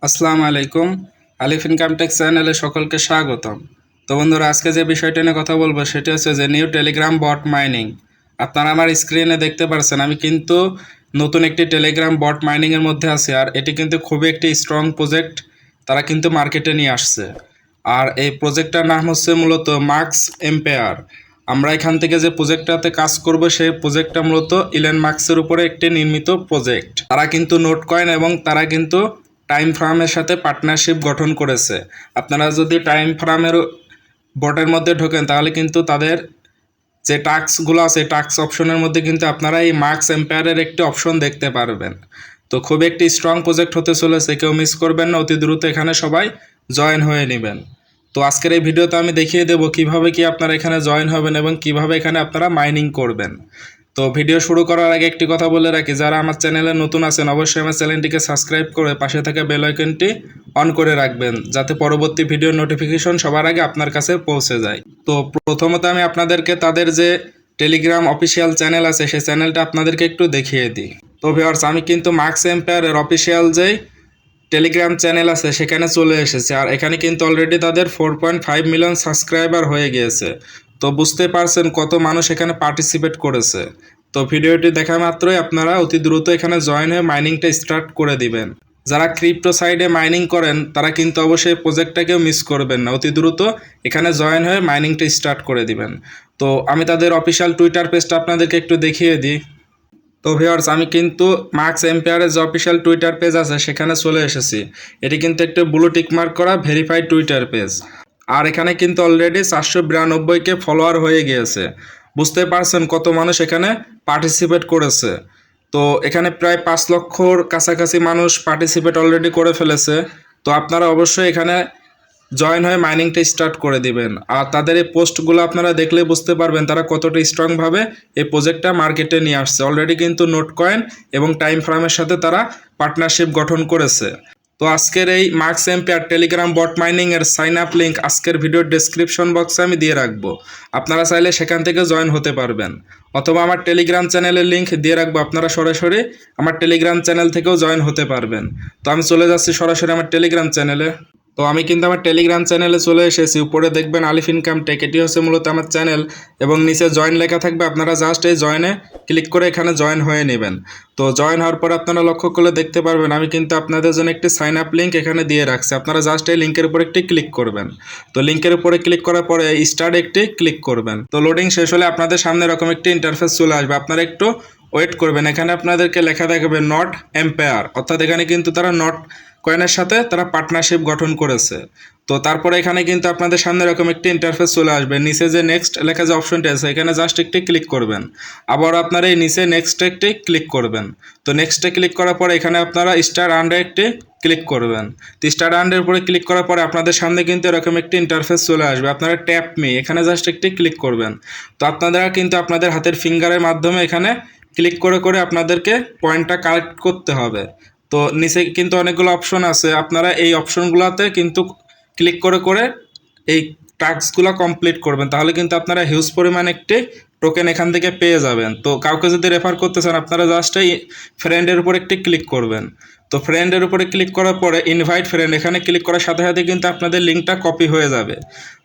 আসসালামু আলাইকুম। আলিফ income tax চ্যানেলে সকলকে স্বাগতম। তো বন্ধুরা, আজকে যে বিষয়টা নিয়ে কথা বলবো সেটা হচ্ছে যে নিউ টেলিগ্রাম বট মাইনিং। আপনারা আমার স্ক্রিনে দেখতে পাচ্ছেন আমি কিন্তু নতুন একটি টেলিগ্রাম বট মাইনিংয়ের মধ্যে আছি, আর এটি কিন্তু খুবই একটি স্ট্রং প্রজেক্ট তারা কিন্তু মার্কেটে নিয়ে আসছে। আর এই প্রজেক্টটার নাম হচ্ছে মূলত মার্কস এম্পায়ার। আমরা এখান থেকে যে প্রজেক্টটাতে কাজ করব সেই প্রজেক্টটা মূলত ইলন মার্কসের উপরে একটি নির্মিত প্রজেক্ট। তারা কিন্তু নোট কয়েন এবং তারা কিন্তু টাইম ফার্মের সাথে পার্টনারশিপ গঠন করেছে। আপনারা যদি টাইম ফার্মের বটের মধ্যে ঢোকেন তাহলে কিন্তু তাদের যে টাস্কগুলো আছে টাস্ক অপশনের মধ্যে কিন্তু আপনারা এই মার্কস এম্পায়ারের একটি অপশন দেখতে পারবেন। তো খুব একটি স্ট্রং প্রজেক্ট হতে চলেছে, কেউ মিস করবেন না, অতি দ্রুত এখানে সবাই জয়েন হয়ে নেবেন। তো আজকের এই ভিডিওতে আমি দেখিয়ে দেবো কিভাবে কি আপনারা এখানে জয়েন হবেন এবং কিভাবে এখানে আপনারা মাইনিং করবেন। তো ভিডিও শুরু করার আগে একটি কথা বলে রাখি, যারা আমার চ্যানেলে নতুন আছেন অবশ্যই আমার চ্যানেলটিকে সাবস্ক্রাইব করে পাশে থাকা বেল আইকনটি অন করে রাখবেন, যাতে পরবর্তী ভিডিওর নোটিফিকেশন সবার আগে আপনার কাছে পৌঁছে যায়। তো প্রথমত আমি আপনাদেরকে তাদের যে টেলিগ্রাম অফিসিয়াল চ্যানেল আছে সেই চ্যানেলটা আপনাদেরকে একটু দেখিয়ে দিই। তো ভিউয়ার্স, আমি কিন্তু মার্কস এম্পায়ারের অফিসিয়াল যেই টেলিগ্রাম চ্যানেল আছে সেখানে চলে এসেছে, আর এখানে কিন্তু অলরেডি তাদের 4.5 মিলিয়ন সাবস্ক্রাইবার হয়ে গিয়েছে। তো বুঝতে পারছেন কত মানুষ এখানে পার্টিসিপেট করেছে। তো ভিডিওটি দেখা মাত্রই আপনারা অতি দ্রুত এখানে জয়েন হয়ে মাইনিংটা স্টার্ট করে দিবেন। যারা ক্রিপ্টো সাইডে মাইনিং করেন তারা কিন্তু অবশ্যই প্রজেক্টটাকেও মিস করবেন না, অতি দ্রুত এখানে জয়েন হয়ে মাইনিংটা স্টার্ট করে দিবেন। তো আমি তাদের অফিসিয়াল টুইটার পেজটা আপনাদেরকে একটু দেখিয়ে দিই। তো ভিউয়ার্স, আমি কিন্তু মার্কস এম্পায়ারের যে অফিসিয়াল টুইটার পেজ আছে সেখানে চলে এসেছি। এটি কিন্তু একটু ব্লু টিক মার্ক করা ভেরিফাইড টুইটার পেজ, আর এখানে কিন্তু অলরেডি 492কে ফলোয়ার হয়ে গিয়েছে। বুঝতে পারছেন কত মানুষ এখানে পার্টিসিপেট করেছে। তো এখানে প্রায় 5 লক্ষর কাছাকাছি মানুষ পার্টিসিপেট অলরেডি করে ফেলেছে। তো আপনারা অবশ্যই এখানে জয়েন হয়ে মাইনিংটা স্টার্ট করে দিবেন। আর তাদের এই পোস্টগুলো আপনারা দেখলে বুঝতে পারবেন তারা কতটা স্ট্রংভাবে এই প্রজেক্টটা মার্কেটে নিয়ে আসছে। অলরেডি কিন্তু নোট কয়েন এবং টাইম ফ্রেমের সাথে তারা পার্টনারশিপ গঠন করেছে। তো আজকের এই মার্কস এম্পায়ার টেলিগ্রাম বট মাইনিংয়ের সাইন আপ লিঙ্ক আজকের ভিডিওর ডেসক্রিপশন বক্সে আমি দিয়ে রাখবো। আপনারা চাইলে সেখান থেকে জয়েন হতে পারবেন, অথবা আমার টেলিগ্রাম চ্যানেলের লিঙ্ক দিয়ে রাখবো, আপনারা সরাসরি আমার টেলিগ্রাম চ্যানেল থেকেও জয়েন হতে পারবেন। তো আমি চলে যাচ্ছি সরাসরি আমার টেলিগ্রাম চ্যানেলে। তো আমি কিন্তু আমার টেলিগ্রাম চ্যানেলে চলে এসেছি। উপরে দেখবেন আলিফ ইনকাম টেক, এটি হচ্ছে মূলত আমার চ্যানেল, এবং নিচে জয়েন লেখা থাকবে। আপনারা জাস্ট এই জয়েনে ক্লিক করে এখানে জয়েন হয়ে নেবেন। তো জয়েন হওয়ার পর আপনারা লক্ষ্য করলে দেখতে পারবেন আমি কিন্তু আপনাদের জন্য একটি সাইন আপ লিঙ্ক এখানে দিয়ে রাখছি। আপনারা জাস্ট এই লিঙ্কের উপর একটি ক্লিক করবেন। তো লিঙ্কের উপরে ক্লিক করার পরে স্টার্ট একটি ক্লিক করবেন। তো লোডিং শেষ হলে আপনাদের সামনে এরকম একটি ইন্টারফেস চলে আসবে, আপনারা একটু ওয়েট করবেন। এখানে আপনাদেরকে লেখা থাকবে নট এম্পায়ার, অর্থাৎ এখানে কিন্তু তারা নট কয়েনের সাথে তারা পার্টনারশিপ গঠন করেছে। তো তারপরে এখানে কিন্তু আপনাদের সামনে এরকম একটি ইন্টারফেস চলে আসবে। নিচে যে নেক্সট লেখা যে অপশনটি আছে এখানে জাস্ট একটি ক্লিক করবেন। আবার আপনারা এই নিচে নেক্সট একটি ক্লিক করবেন। তো নেক্সটে ক্লিক করার পরে এখানে আপনারা স্টার আন্ডার একটি ক্লিক করবেন। তো স্টার আন্ডার উপরে ক্লিক করার পরে আপনাদের সামনে কিন্তু এরকম একটি ইন্টারফেস চলে আসবে। আপনারা ট্যাপ মি এখানে জাস্ট একটি ক্লিক করবেন। তো আপনারা কিন্তু আপনাদের হাতের ফিঙ্গারের মাধ্যমে এখানে ক্লিক করে করে আপনাদেরকে পয়েন্টটা কালেক্ট করতে হবে। তো নিচে কিন্তু অনেকগুলো অপশন আছে, আপনারা এই অপশনগুলোতে কিন্তু ক্লিক করে করে এই টাস্কগুলো কমপ্লিট করবেন, তাহলে কিন্তু আপনারা হিউজ পরিমাণ একটি টোকেন এখান থেকে পেয়ে যাবেন। তো কাউকে যদি রেফার করতে চান আপনারা জাস্ট এই ফ্রেন্ডের উপর একটি ক্লিক করবেন। তো ফ্রেন্ডের উপরে ক্লিক করার পরে ইনভাইট ফ্রেন্ড এখানে ক্লিক করার সাথে সাথে কিন্তু আপনাদের লিঙ্কটা কপি হয়ে যাবে।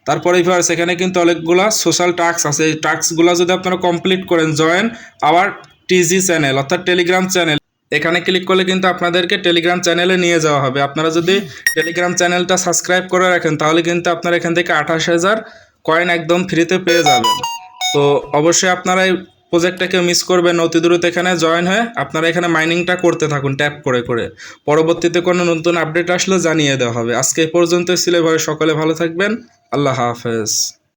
তারপরে ভিউয়ার্স এখানে কিন্তু অনেকগুলো সোশ্যাল টাস্ক আছে, এই টাস্কগুলো যদি আপনারা কমপ্লিট করেন জয়েন আওয়ার টিজি চ্যানেল অর্থাৎ টেলিগ্রাম চ্যানেল, এখানে ক্লিক করলে কিন্তু আপনাদেরকে টেলিগ্রাম চ্যানেলে নিয়ে যাওয়া হবে। আপনারা যদি টেলিগ্রাম চ্যানেলটা সাবস্ক্রাইব করে রাখেন তাহলে কিন্তু আপনারা এখান থেকে 28,000 কয়েন একদম ফ্রিতে পেয়ে যাবেন। তো অবশ্যই আপনারা এই প্রজেক্টটাকে মিস করবেন, অতি দ্রুত এখানে জয়েন হয়ে আপনারা এখানে মাইনিংটা করতে থাকুন ট্যাপ করে করে। পরবর্তীতে কোনো নতুন আপডেট আসলে জানিয়ে দেওয়া হবে। আজকে এই পর্যন্ত ছিল, এভাবে সকলে ভালো থাকবেন। আল্লাহ হাফেজ।